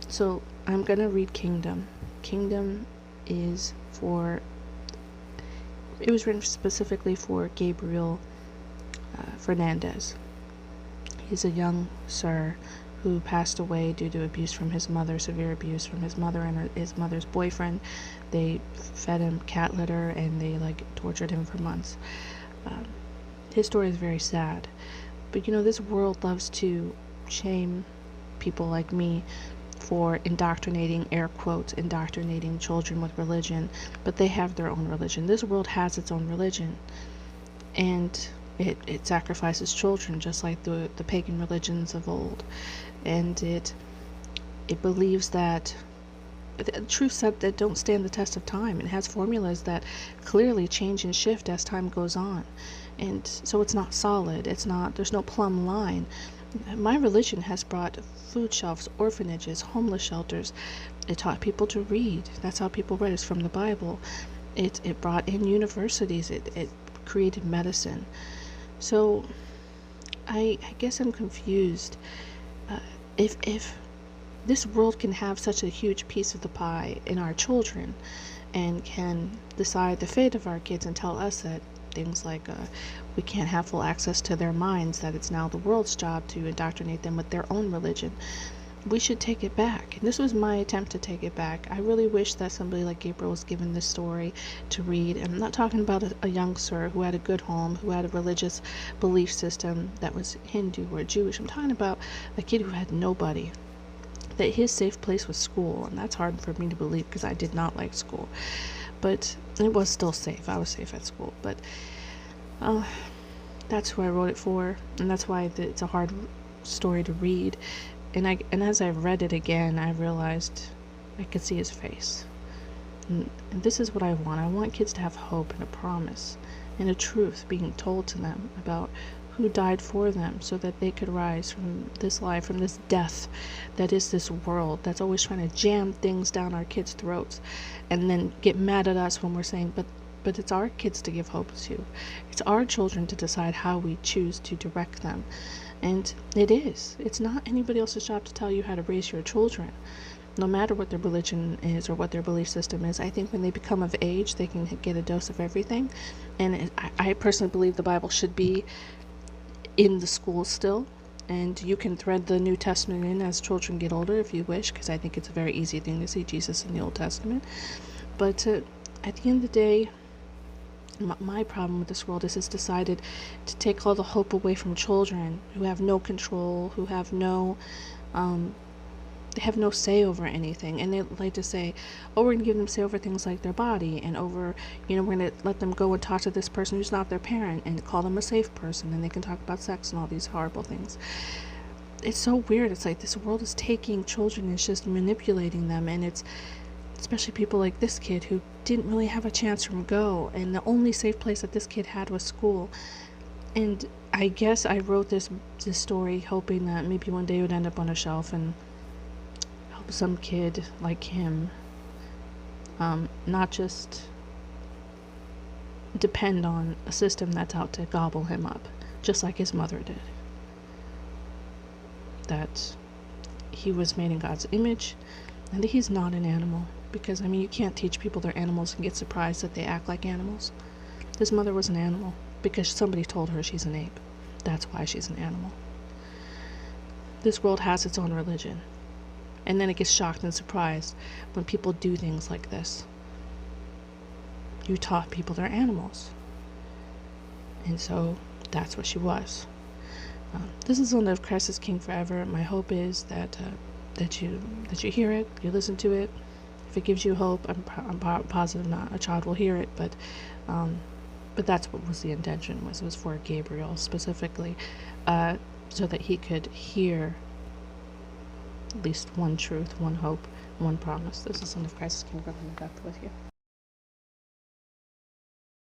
So I'm going to read Kingdom. Kingdom is it was written specifically for Gabriel Fernandez. He's a young sir who passed away due to abuse from his mother, severe abuse from his mother and his mother's boyfriend. They fed him cat litter and they tortured him for months. His story is very sad. But this world loves to shame people like me for indoctrinating, air quotes, indoctrinating children with religion, but they have their own religion. This world has its own religion, and it sacrifices children just like the pagan religions of old, and it believes that truths that don't stand the test of time. It has formulas that clearly change and shift as time goes on, and so it's not solid. There's no plumb line. My religion has brought food shelves, orphanages, homeless shelters. It taught people to read. That's how people read. It's from the Bible. It brought in universities. It created medicine. So I guess I'm confused. If this world can have such a huge piece of the pie in our children and can decide the fate of our kids and tell us that things like we can't have full access to their minds, that it's now the world's job to indoctrinate them with their own religion, we should take it back. And this was my attempt to take it back. I really wish that somebody like Gabriel was given this story to read. And I'm not talking about a young sir who had a good home, who had a religious belief system that was Hindu or Jewish. I'm talking about a kid who had nobody, that his safe place was school. And that's hard for me to believe because I did not like school. But it was still safe. I was safe at school. But that's who I wrote it for, and that's why it's a hard story to read. And as I read it again, I realized I could see his face. And this is what I want. I want kids to have hope and a promise and a truth being told to them about who died for them so that they could rise from this life, from this death that is this world that's always trying to jam things down our kids' throats and then get mad at us when we're saying, but it's our kids to give hope to. It's our children to decide how we choose to direct them. And it's not anybody else's job to tell you how to raise your children, no matter what their religion is or what their belief system is. I think when they become of age, they can get a dose of everything. And I personally believe the Bible should be in the schools still, and you can thread the New Testament in as children get older if you wish, because I think it's a very easy thing to see Jesus in the Old Testament. But at the end of the day, my problem with this world is it's decided to take all the hope away from children who have no control, who have they have no say over anything. And they like to say, oh, we're going to give them say over things like their body, and over, we're going to let them go and talk to this person who's not their parent and call them a safe person, and they can talk about sex and all these horrible things. It's so weird. It's like this world is taking children and it's just manipulating them, and it's especially people like this kid who didn't really have a chance to go, and the only safe place that this kid had was school. And I guess I wrote this story hoping that maybe one day it would end up on a shelf and help some kid like him not just depend on a system that's out to gobble him up, just like his mother did. That he was made in God's image, and that he's not an animal. Because, you can't teach people they're animals and get surprised that they act like animals. His mother was an animal because somebody told her she's an ape. That's why she's an animal. This world has its own religion. And then it gets shocked and surprised when people do things like this. You taught people they're animals. And so that's what she was. This is one of Christ is King Forever. My hope is that you hear it, you listen to it. If it gives you hope, I'm positive not a child will hear it, but that's what was the intention. It was for Gabriel specifically, so that he could hear at least one truth, one hope, one promise. This is Son of Christ is King Forever. God with you.